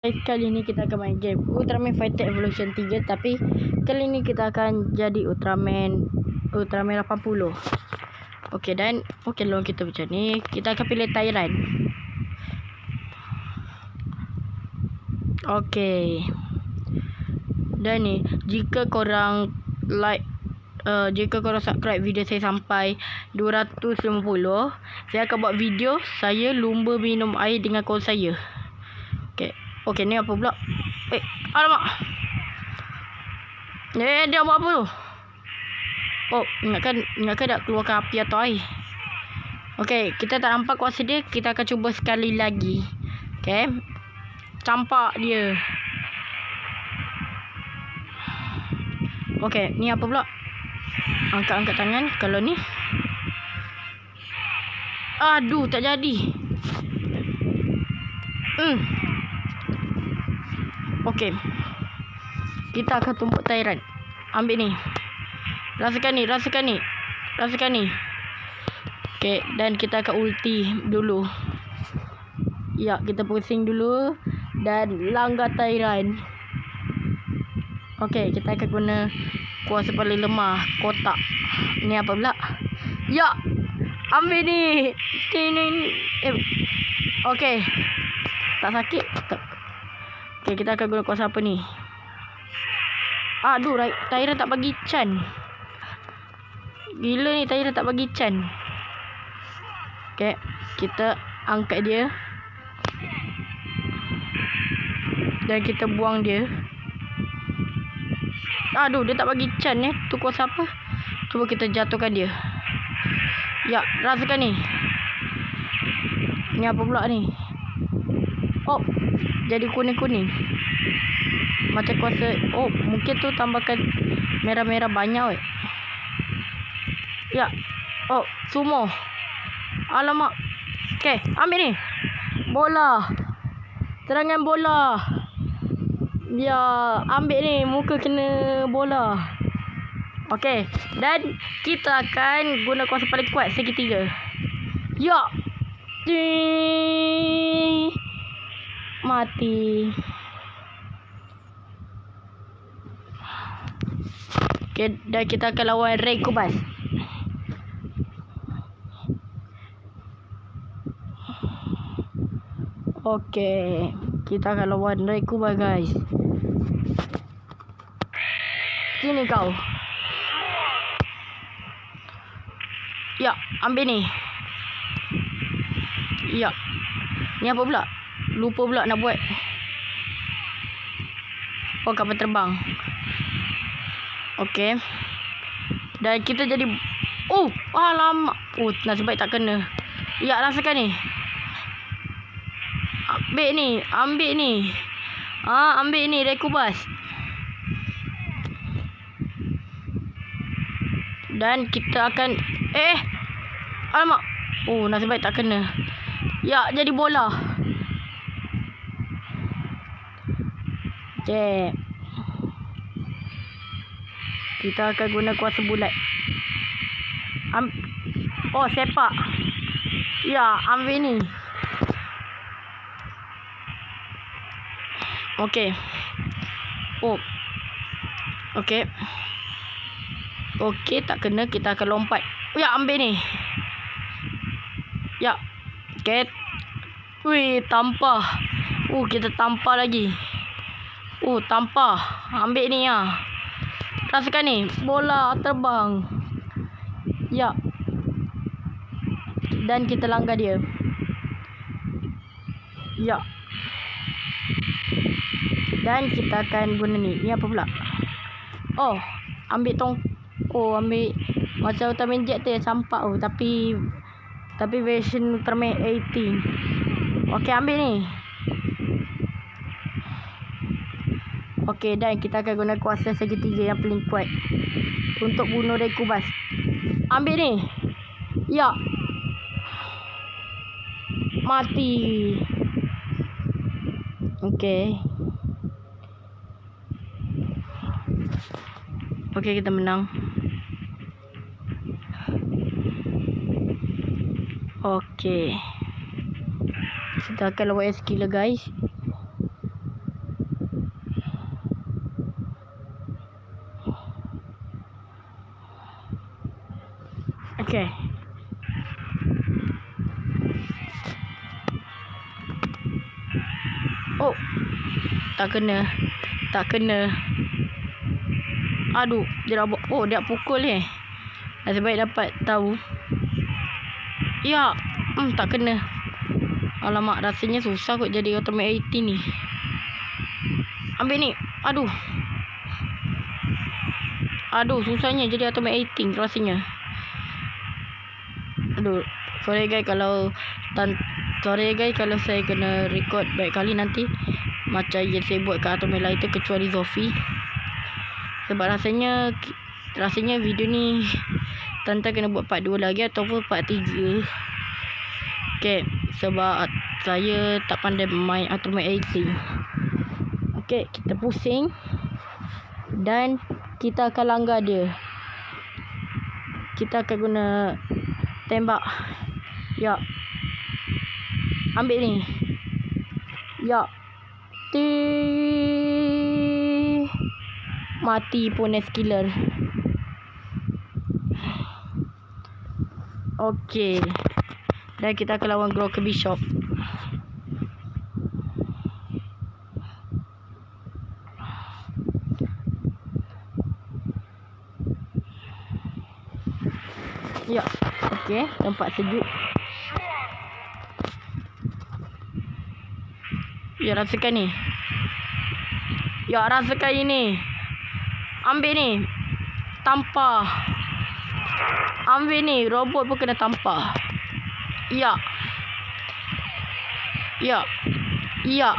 Kali ni kita akan main game Ultraman Fighter Evolution 3, tapi kali ni kita akan jadi Ultraman 80. Okey, dan lawan kita macam ni. Kita akan pilih Tyrant. Okey. Dan ni, jika korang subscribe video saya sampai 250, saya akan buat video saya lumba minum air dengan kawan saya. Okey, ni apa pula? Alamak. Dia buat apa tu? Oh, ingatkan nak keluarkan api atau air. Okey, kita tak nampak kuasa dia. Kita akan cuba sekali lagi. Okey. Campak dia. Okey, ni apa pula? Angkat tangan. Kalau ni. Aduh, tak jadi. Okey. Kita akan tumbuk Tyrant. Ambil ni. Rasakan ni. Okey, dan kita akan ulti dulu. Ya, kita pusing dulu dan langgar Tyrant. Okey, kita akan guna kuasa paling lemah, kotak. Ni apa pula? Ya. Ambil ni. Okey. Tak sakit. Okey, kita akan guna kuasa apa ni? Aduh, Tyrant tak bagi chan. Gila ni, Tyrant tak bagi chan. Okey, kita angkat dia. Dan kita buang dia. Aduh, dia tak bagi chan ni. Tu kuasa apa? Cuba kita jatuhkan dia. Ya, rasakan ni. Ni apa pula ni? Oh, jadi kuning-kuning. Macam kuasa. Oh, mungkin tu tambahkan merah-merah banyak weh. Ya. Oh, sumo. Alamak. Okey, ambil ni. Bola. Serangan bola. Ya, ambil ni. Muka kena bola. Okey, dan kita akan guna kuasa paling kuat segitiga. Ya. Mati. Okay, dan kita akan lawan Ray Kubas. Okay, kita akan lawan Ray Kubas, guys. Sini kau. Ya, ambil ni. Ya. Ni apa pula? Lupa pula nak buat. Oh, kapal terbang. Okey. Dan kita jadi... Oh, alamak. Oh, nasib baik tak kena. Ya, rasakan ni. Ambil ni. Ambil ni, Rekubas. Dan kita akan... Alamak. Oh, nasib baik tak kena. Ya, jadi bola. Okay. Kita akan guna kuasa bulat. Oh, sepak. Ya, ambil ni. Okey. Oh. Okey. Okey, tak kena. Kita akan lompat. Ya, ambil ni. Ya. Okey. Wih, tampar. Kita tampar lagi. Tampar. Ambil ni ya. Rasakan ni. Bola terbang. Ya. Dan kita langgar dia. Ya. Dan kita akan guna ni. Ni apa pula? Oh, ambil ambil macam Ultraman Jet tu yang campak tapi version Ultraman 18. Okey, ambil ni. Okey, dan kita akan guna kuasa segitiga yang paling kuat untuk bunuh Rekubas. Ambil ni. Ya. Mati. Okey. Okey, kita menang. Okey. Kita akan lawan SQ lah, guys. Okey. Oh. Tak kena. Tak kena. Aduh, dia dah buat. Oh, dia pukul ni. Nasib baik dapat tahu. Ya. Tak kena. Alamak, rasanya susah kot jadi automatic 18 ni. Ambil ni. Aduh. Aduh, susahnya jadi automatic 18 rasanya. Aduh. Sorry guys kalau saya kena record baik kali nanti macam yang saya buat kat automatic lain tu, kecuali Zofi. Sebab rasanya video ni Tanta kena buat part 2 lagi ataupun part 3. Okay, sebab saya tak pandai main automatic editing. Okay, kita pusing dan kita akan langgar dia. Kita akan guna tembak. Ya. Ambil ni. Ya. Mati pun Nest Killer. Okey. Dan kita akan lawan Groker Bishop. Ya. Okey, tempat sejuk. Ya, rasakan ni. Ya, rasakan ini. Ambil ni. Tampar. Ambil ni. Robot pun kena tampar. Ya. Ya. Ya.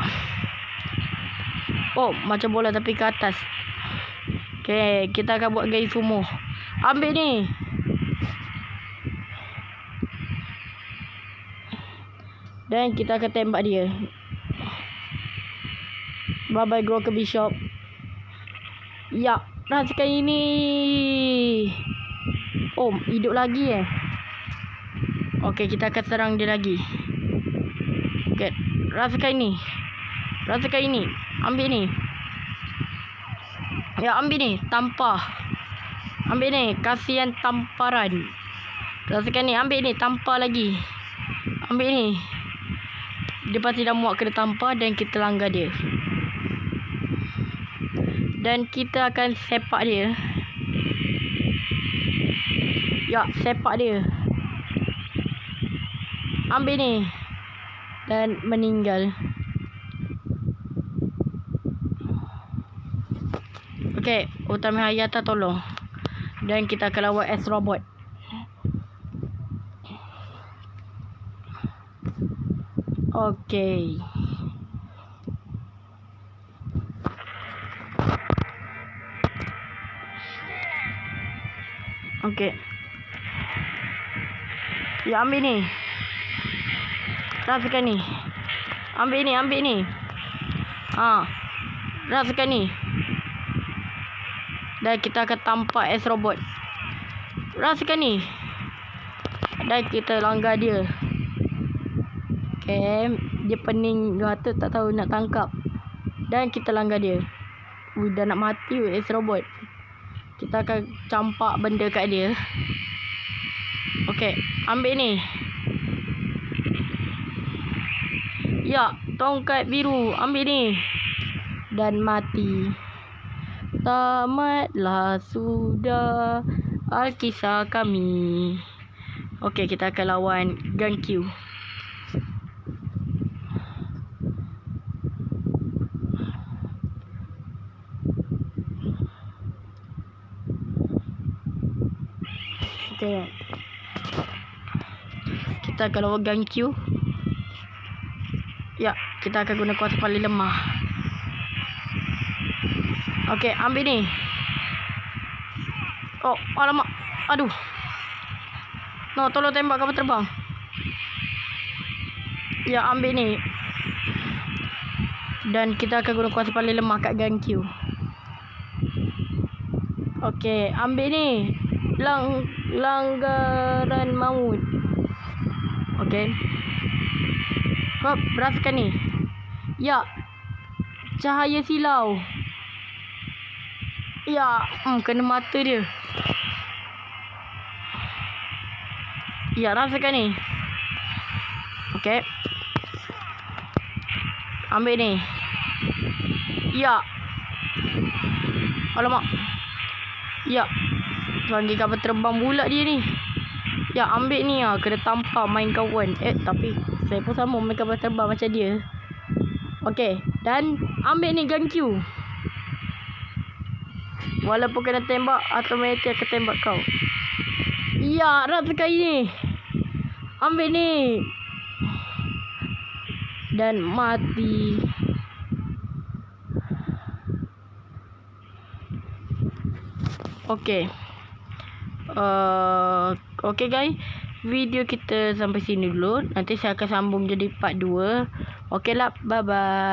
Oh, macam bola tapi ke atas. Okay, kita akan buat gaya sumo. Ambil ni. Dan kita akan tembak dia. Bye-bye Groker Bishop. Ya, rasakan ini. Oh, hidup lagi Okey, kita akan serang dia lagi. Okey, rasakan ini. Rasakan ini. Ambil ni. Ya, ambil ni. Tampar. Ambil ni. Kasihan tamparan. Rasakan ni. Ambil ni. Tampar lagi. Ambil ni. Dia pasti dah muak kena tampar dan kita langgar dia. Dan kita akan sepak dia. Ya, sepak dia. Ambil ni. Dan meninggal. Okey, Utami Hayata tolong. Dan kita akan lawan S Robot. Okey. Okey. Ya, ambil ni. Rasakan ni. Ambil ni, ambil ni. Rasakan ni. Dan kita akan tampak S Robot. Rasakan ni. Dan kita langgar dia. Okay. Dia pening gata, tak tahu nak tangkap. Dan kita langgar dia. Dah nak mati S Robot. Kita akan campak benda kat dia. Okey, ambil ni. Ya, tongkat biru. Ambil ni. Dan mati. Tamatlah sudah Alkisah kami. Okey, kita akan lawan Gankyu. Okay. Kita akan lawan Gankyu. Ya, kita akan guna kuasa paling lemah. Okey, ambil ni. Oh, alamak. Aduh. No, tolong tembak kapal terbang. Ya, ambil ni. Dan kita akan guna kuasa paling lemah kat Gankyu. Okey, ambil ni. Langgaran maut. Okey. Hop, rasakan ni. Ya. Cahaya silau. Ya, kena mata dia. Ya, rasakan ni. Okey. Ambil ni. Ya. Alamak. Ya. Panggil kapal terbang pula dia ni. Ya, ambil ni lah. Kena tampar main kawan. Tapi saya pun sama main kapal terbang macam dia. Okey. Dan ambil ni gun Q. Walaupun kena tembak, automatik akan tembak kau. Ya, rasakan ni. Ambil ni. Dan mati. Okey. Okey guys. Video kita sampai sini dulu. Nanti saya akan sambung jadi part 2. Okey lah. Bye-bye.